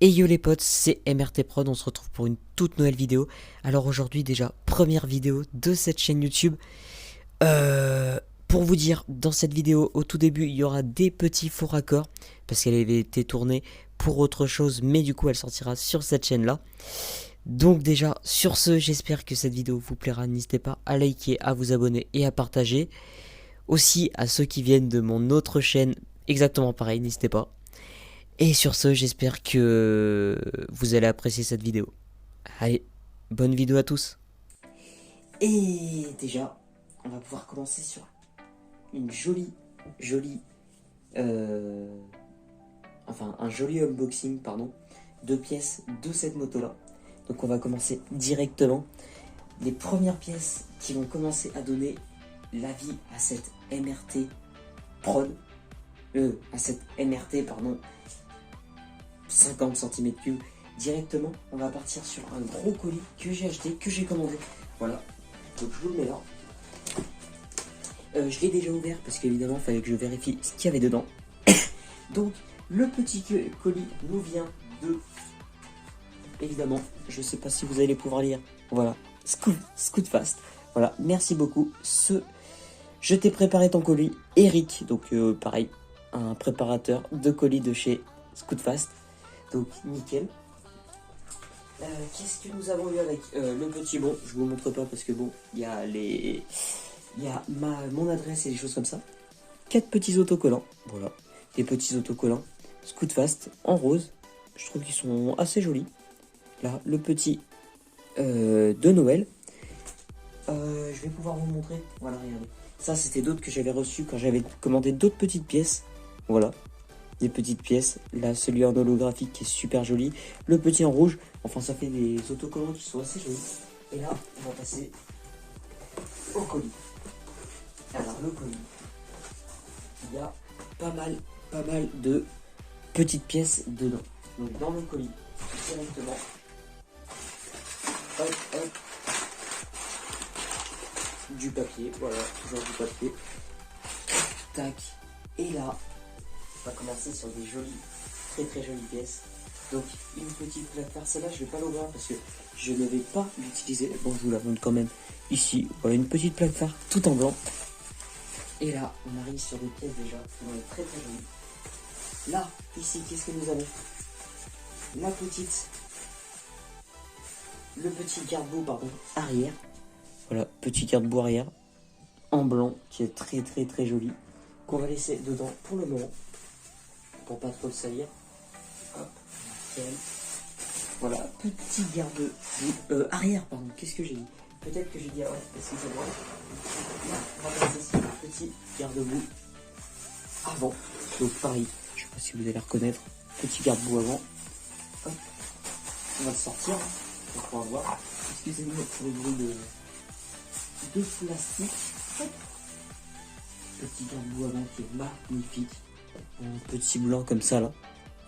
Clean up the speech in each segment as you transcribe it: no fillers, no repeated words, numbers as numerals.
Et yo les potes, c'est MRT Prod, on se retrouve pour une toute nouvelle vidéo. Alors aujourd'hui déjà, première vidéo de cette chaîne YouTube. Pour vous dire, dans cette vidéo, au tout début, il y aura des petits faux raccords, parce qu'elle avait été tournée pour autre chose, mais du coup elle sortira sur cette chaîne-là. Donc déjà, sur ce, j'espère que cette vidéo vous plaira. N'hésitez pas à liker, à vous abonner et à partager. Aussi, à ceux qui viennent de mon autre chaîne, exactement pareil, n'hésitez pas. Et sur ce, j'espère que vous allez apprécier cette vidéo. Allez, bonne vidéo à tous. Et déjà, on va pouvoir commencer sur une jolie, un joli unboxing, pardon, de pièces de cette moto-là. Donc on va commencer directement. Les premières pièces qui vont commencer à donner la vie à cette MRT Prod, à cette MRT, pardon, 50 cm3 directement. On va partir sur un gros colis que j'ai acheté, que j'ai commandé. Voilà, donc je vous le mets là. Je l'ai déjà ouvert parce qu'évidemment il fallait que je vérifie ce qu'il y avait dedans. Donc le petit colis nous vient de, évidemment, je sais pas si vous allez pouvoir lire, voilà, Scootfast. Voilà, merci beaucoup. Je t'ai préparé ton colis, Eric. Donc pareil, un préparateur de colis de chez Scootfast. Donc nickel. Qu'est-ce que nous avons eu avec le petit, bon, je vous montre pas parce que bon, il y a mon adresse et des choses comme ça. 4 petits autocollants, voilà, des petits autocollants Scootfast en rose. Je trouve qu'ils sont assez jolis. Là, le petit de Noël. Je vais pouvoir vous montrer. Voilà, regardez. Ça, c'était d'autres que j'avais reçus quand j'avais commandé d'autres petites pièces. Voilà, des petites pièces. Là, celui en holographique qui est super joli. Le petit en rouge. Enfin, ça fait des autocollants qui sont assez jolis. Et là, on va passer au colis. Alors, le colis, il y a pas mal de petites pièces dedans. Donc, dans le colis, directement, hop, du papier. Voilà, toujours du papier. Tac. Et là, on va commencer sur des jolies, très jolies pièces. Donc une petite plaque phare, celle-là je vais pas l'ouvrir parce que je ne vais pas l'utiliser. Bon, je vous la montre quand même ici. Voilà, une petite plaque phare tout en blanc. Et là, on arrive sur des pièces déjà qui vont être très jolies. Là, ici, qu'est-ce que nous avons? Le petit garde-boue, pardon, arrière. Voilà, petit garde-boue arrière en blanc qui est très joli. Qu'on va laisser dedans pour le moment. Pour pas trop le salir. Hop, nickel. Voilà, petit garde-boue arrière, pardon, qu'est-ce que j'ai dit? Peut-être que j'ai dit, ouais, excusez-moi. Là, on va passer sur le petit garde-boue avant. Donc pareil, je sais pas si vous allez reconnaître. Petit garde-boue avant. Hop, on va le sortir. Donc on va voir. Excusez-moi pour le bruit de plastique. Hop. Petit garde-boue avant qui est magnifique. Un petit blanc comme ça là.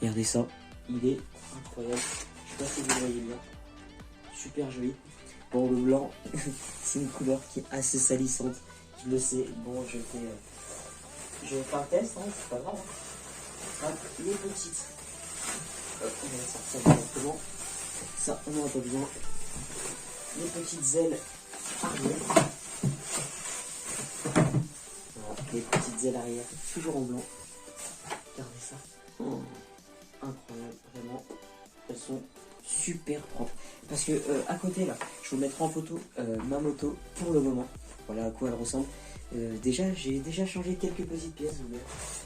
Regardez ça. Il est incroyable. Je sais pas si vous voyez bien. Super joli. Bon, le blanc, c'est une couleur qui est assez salissante. Je le sais. Bon, je vais faire un test, hein, c'est pas grave. Hop, les petites. Hop, on va sortir directement. Ça, on n'en a pas besoin. Les petites ailes arrière. Voilà, les petites ailes arrière, toujours en blanc. Regardez ça. Oh, incroyable, vraiment. Elles sont super propres. Parce que à côté là, je vous mettrai en photo ma moto pour le moment. Voilà à quoi elle ressemble. J'ai déjà changé quelques petites pièces.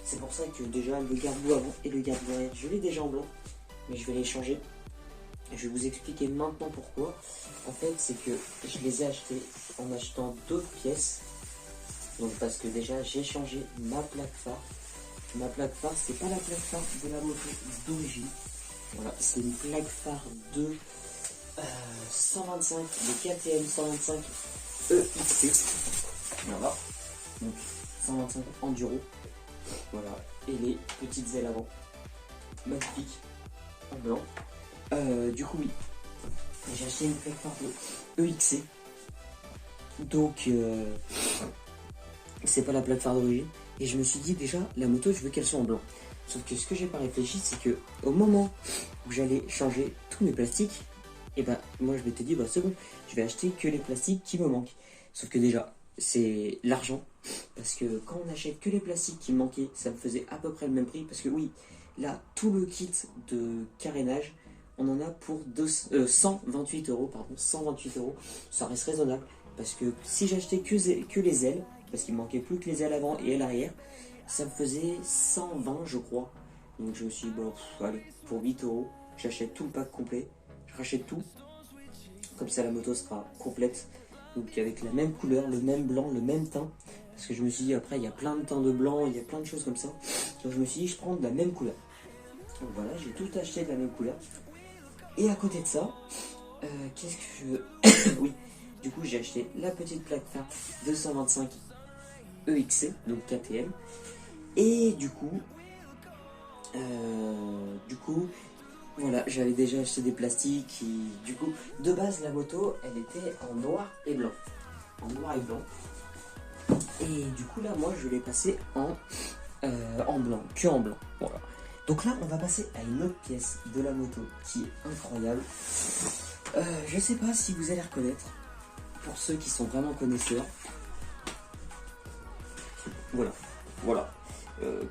C'est pour ça que déjà le garde-boue avant et le garde-boue arrière, je l'ai déjà en blanc. Mais je vais les changer. Je vais vous expliquer maintenant pourquoi. En fait, c'est que je les ai achetés en achetant d'autres pièces. Donc parce que déjà j'ai changé ma plaque phare. Ma plaque phare, c'est pas la plaque phare de la moto d'origine. Voilà, c'est une plaque phare de 125, de KTM 125 EXC. Voilà, donc 125 Enduro. Voilà, et les petites ailes avant. Magnifique, en blanc. Du coup, oui, j'ai acheté une plaque phare de EXC. Donc, c'est pas la plaque phare d'origine. Et je me suis dit déjà, la moto, je veux qu'elle soit en blanc. Sauf que ce que j'ai pas réfléchi, c'est que au moment où j'allais changer tous mes plastiques, et ben moi je m'étais dit, bah c'est bon, je vais acheter que les plastiques qui me manquent. Sauf que déjà, c'est l'argent. Parce que quand on achète que les plastiques qui me manquaient, ça me faisait à peu près le même prix. Parce que oui, là, tout le kit de carénage, on en a pour 128 euros, pardon, 128 euros. Ça reste raisonnable. Parce que si j'achetais que les ailes, parce qu'il me manquait plus que les ailes avant et ailes arrière, ça me faisait 120, je crois. Donc je me suis dit, bon, allez, pour 8 euros, j'achète tout le pack complet. Je rachète tout. Comme ça, la moto sera complète. Donc avec la même couleur, le même blanc, le même teint. Parce que je me suis dit, après, il y a plein de teints de blanc, il y a plein de choses comme ça. Donc je me suis dit, je prends de la même couleur. Donc voilà, j'ai tout acheté de la même couleur. Et à côté de ça, qu'est-ce que je veux oui, du coup, j'ai acheté la petite plaque phare 225 EXC, donc KTM. Et voilà, j'avais déjà acheté des plastiques. Du coup, de base, la moto, elle était en noir et blanc. En noir et blanc. Et du coup, là, moi, je l'ai passé en blanc, que en blanc. Voilà. Donc là, on va passer à une autre pièce de la moto qui est incroyable. Je sais pas si vous allez reconnaître. Pour ceux qui sont vraiment connaisseurs. Voilà. Voilà.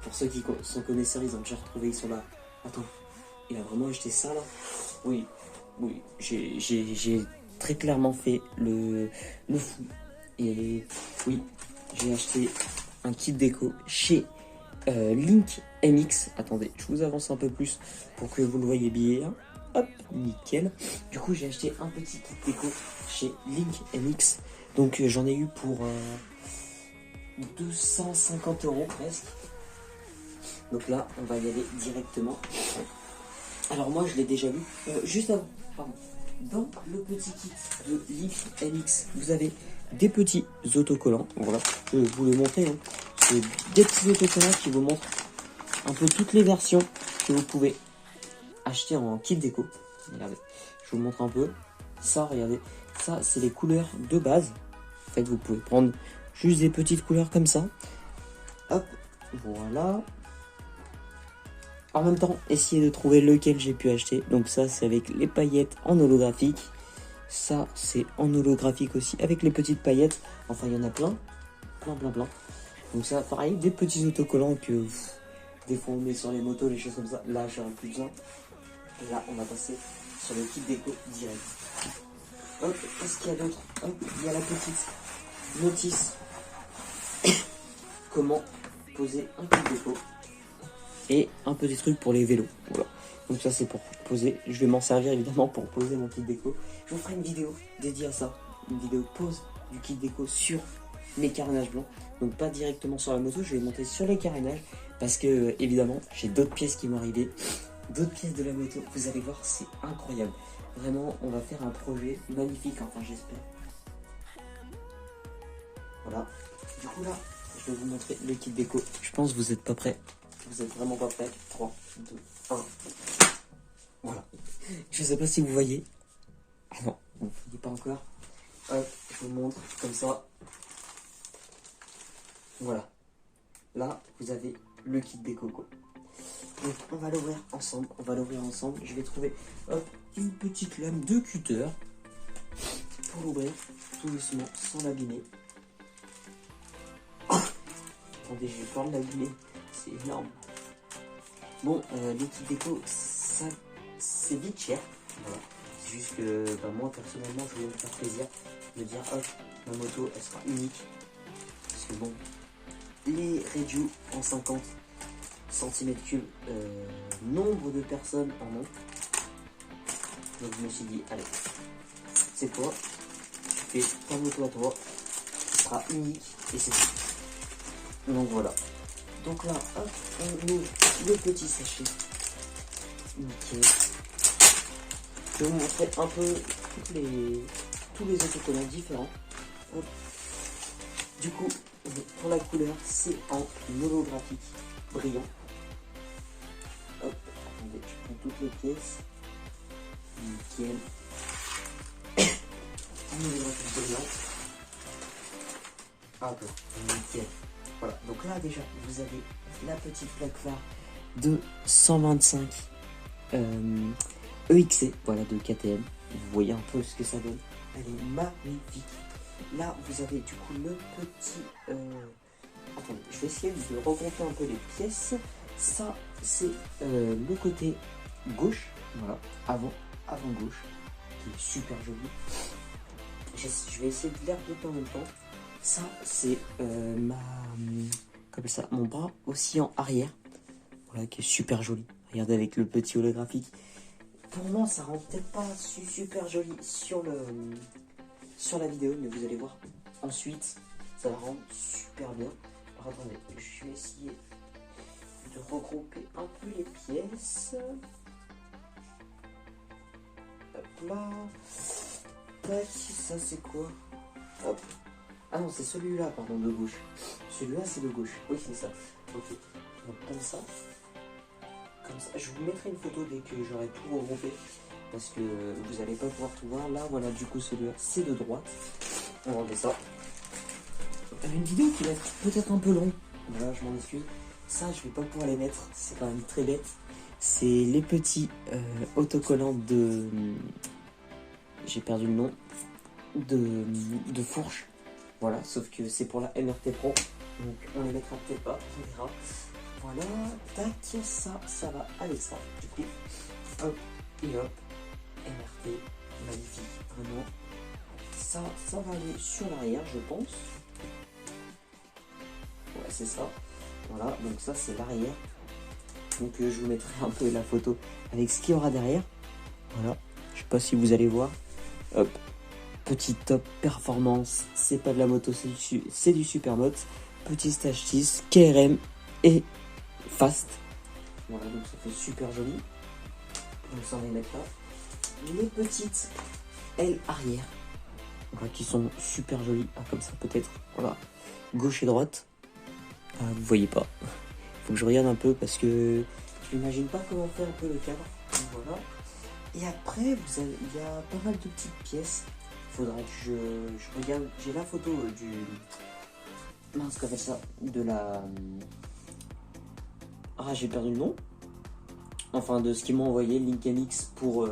Pour ceux qui sont connaisseurs, ils ont déjà retrouvé, ils sont là. Attends, il a vraiment acheté ça là? Oui, oui, j'ai très clairement fait le fou. Et oui, j'ai acheté un kit déco chez Link MX. Attendez, je vous avance un peu plus pour que vous le voyez bien. Hop, nickel. Du coup, j'ai acheté un petit kit déco chez Link MX. Donc, j'en ai eu pour 250 euros presque. Donc là, on va y aller directement. Alors moi, je l'ai déjà vu. Juste avant, pardon. Dans le petit kit de Link MX, vous avez des petits autocollants. Voilà, je vais vous les montrer. Hein. C'est des petits autocollants qui vous montrent un peu toutes les versions que vous pouvez acheter en kit déco. Regardez, je vous montre un peu. Ça, regardez, ça, c'est les couleurs de base. En fait, vous pouvez prendre juste des petites couleurs comme ça. Hop, voilà. En même temps, essayez de trouver lequel j'ai pu acheter. Donc ça, c'est avec les paillettes en holographique. Ça, c'est en holographique aussi, avec les petites paillettes. Enfin, il y en a plein. Plein. Donc ça, pareil, des petits autocollants que des fois on met sur les motos, les choses comme ça. Là, j'en ai plus besoin. Et là, on va passer sur le kit déco direct. Hop, qu'est-ce qu'il y a d'autre? Hop, il y a la petite notice. Comment poser un kit déco. Et un petit truc pour les vélos. Voilà. Donc ça c'est pour poser. Je vais m'en servir évidemment pour poser mon kit déco. Je vous ferai une vidéo dédiée à ça. Une vidéo pose du kit déco sur mes carénages blancs. Donc pas directement sur la moto, je vais monter sur les carénages. Parce que évidemment j'ai d'autres pièces qui vont arriver. D'autres pièces de la moto. Vous allez voir, c'est incroyable. Vraiment, on va faire un projet magnifique, enfin j'espère. Voilà. Du coup là, je vais vous montrer le kit déco. Je pense que vous n'êtes pas prêts. Vous êtes vraiment pas prêts. 3, 2, 1. Voilà. Je sais pas si vous voyez. Ah non, vous ne voyez pas encore. Hop, je vous montre comme ça. Voilà. Là, vous avez le kit déco. Donc, on va l'ouvrir ensemble. Je vais trouver une petite lame de cutter pour l'ouvrir tout doucement sans l'abîmer. Attendez, j'ai peur de l'abîmer. C'est énorme. Bon, les kits déco, ça, c'est vite cher. Voilà. C'est juste que moi, personnellement, je voulais me faire plaisir. Me dire, hop, ma moto, elle sera unique. Parce que bon, les Reju en 50 cm3, nombre de personnes en ont. Donc je me suis dit, allez, c'est quoi? Tu fais ta moto à toi, ce sera unique et c'est tout. Donc voilà. Donc là, hop, on ouvre le petit sachet. Nickel. Je vais vous montrer un peu tous les autocollants différents. Hop. Du coup, pour la couleur, c'est en holographique brillant. Hop, attendez, je prends toutes les pièces. Nickel. En holographique brillant. Hop, nickel. Voilà, donc là déjà, vous avez la petite plaque phare de 125 EXC, voilà, de KTM. Vous voyez un peu ce que ça donne. Elle est magnifique. Là, vous avez du coup le petit... Attendez, je vais essayer de regrouper un peu les pièces. Ça, c'est le côté gauche, voilà, avant gauche, qui est super joli. Je vais essayer de l'air de en même temps. Ça, c'est comme ça, mon bras aussi en arrière, voilà, qui est super joli. Regardez avec le petit holographique. Pour moi, ça rend peut-être pas super joli sur la vidéo, mais vous allez voir. Ensuite, ça va rendre super bien. Alors attendez, je vais essayer de regrouper un peu les pièces. Hop là. Tac, ça c'est quoi? Hop. Ah non, c'est celui-là, pardon, de gauche. Celui-là, c'est de gauche. Oui, c'est ça. Ok. Donc comme ça. Comme ça. Je vous mettrai une photo dès que j'aurai tout regroupé. Parce que vous n'allez pas pouvoir tout voir. Là, voilà, du coup, celui-là, c'est de droite. On va enlever ça. Une vidéo qui va être peut-être un peu longue. Voilà, je m'en excuse. Ça, je vais pas pouvoir les mettre. C'est quand même très bête. C'est les petits autocollants de... J'ai perdu le nom. De fourche. Voilà, sauf que c'est pour la MRT Pro. Donc, on les mettra peut-être pas. On verra. Voilà. Tac, ça va avec ça. Du coup, hop et hop. MRT, magnifique. Vraiment. Ça va aller sur l'arrière, je pense. Ouais, c'est ça. Voilà, donc ça c'est l'arrière. Donc je vous mettrai un peu la photo avec ce qu'il y aura derrière. Voilà, je sais pas si vous allez voir. Hop, petit top performance. C'est pas de la moto, c'est du Supermoto. Petit stage 6, KRM et fast. Voilà, donc ça fait super joli. Donc ça on va les mettre là. Les petites ailes arrière. Voilà, qui sont super jolies. Ah, comme ça peut-être. Voilà, gauche et droite. Ah, vous voyez pas. Faut que je regarde un peu parce que je n'imagine pas comment faire un peu le cadre. Donc voilà. Et après, il y a pas mal de petites pièces. Il faudra que je regarde. J'ai la photo du... Mince, qu'on fait ça. De la... Ah, j'ai perdu le nom. Enfin, de ce qu'ils m'ont envoyé, Link MX, pour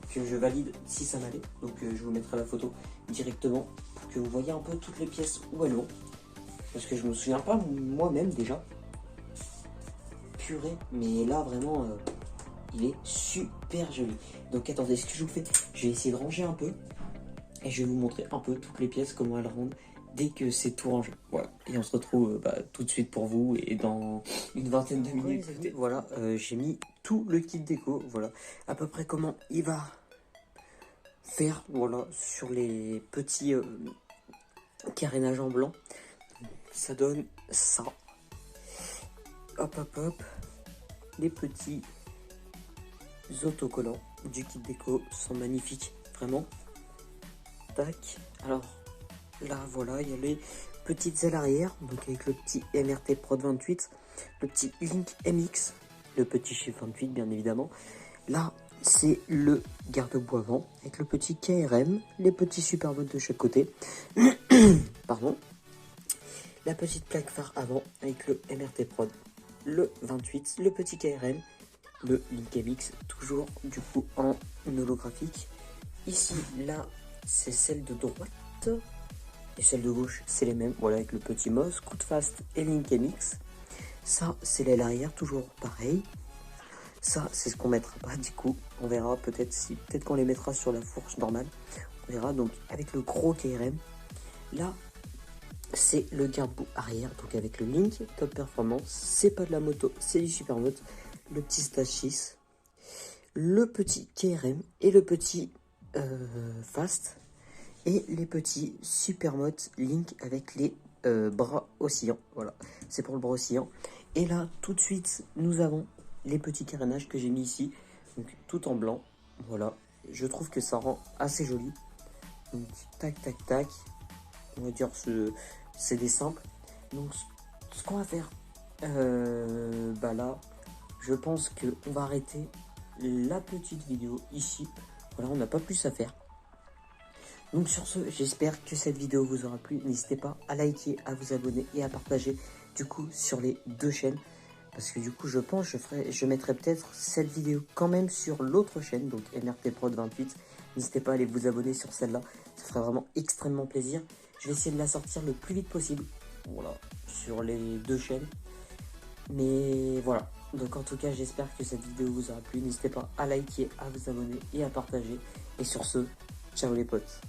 que je valide si ça m'allait. Donc je vous mettrai la photo directement pour que vous voyez un peu toutes les pièces où elles vont. Parce que je me souviens pas moi-même déjà. Purée, mais là vraiment il est super joli. Donc attendez, ce que je vous fais, je vais essayer de ranger un peu et je vais vous montrer un peu toutes les pièces, comment elles rendent dès que c'est tout rangé. Voilà, et on se retrouve tout de suite pour vous et dans une vingtaine de minutes. Ouais, voilà, j'ai mis tout le kit déco, voilà à peu près comment il va faire, voilà, sur les petits carénages en blanc. Ça donne ça. Hop hop hop. Les petits autocollants du kit déco sont magnifiques, vraiment. Tac. Alors là, voilà, il y a les petites ailes arrière, donc avec le petit MRT Pro 28, le petit Link MX, le petit chiffre 28 bien évidemment. Là, c'est le garde-boue avant avec le petit KRM, les petits Supermoto de chaque côté. Pardon. La petite plaque phare avant avec le MRT Prod, le 28, le petit KRM, le Link MX, toujours du coup en holographique. Ici, là, c'est celle de droite. Et celle de gauche, c'est les mêmes. Voilà, avec le petit Moss, Coup de Fast et Link MX. Ça, c'est l'aile arrière, toujours pareil. Ça, c'est ce qu'on mettra pas, du coup. On verra peut-être si, peut-être qu'on les mettra sur la fourche normale. On verra, donc, avec le gros KRM. Là, c'est le garde-boue arrière, donc avec le Link Top Performance. C'est pas de la moto, c'est du Supermoto. Le petit Stage 6, le petit KRM et le petit Fast. Et les petits Supermoto Link avec les bras oscillants. Voilà, c'est pour le bras oscillant. Et là, tout de suite, nous avons les petits carénages que j'ai mis ici. Donc, tout en blanc. Voilà, je trouve que ça rend assez joli. Donc, tac, tac, tac. On va dire c'est des simples. Donc, ce qu'on va faire, là, je pense qu'on va arrêter la petite vidéo ici. Voilà, on n'a pas plus à faire. Donc sur ce, j'espère que cette vidéo vous aura plu. N'hésitez pas à liker, à vous abonner et à partager du coup sur les deux chaînes. Parce que du coup, je pense je mettrai peut-être cette vidéo quand même sur l'autre chaîne, donc MRT Prod 28. N'hésitez pas à aller vous abonner sur celle-là, ça ferait vraiment extrêmement plaisir. Je vais essayer de la sortir le plus vite possible, voilà, sur les deux chaînes. Mais voilà, donc en tout cas, j'espère que cette vidéo vous aura plu. N'hésitez pas à liker, à vous abonner et à partager. Et sur ce, ciao les potes.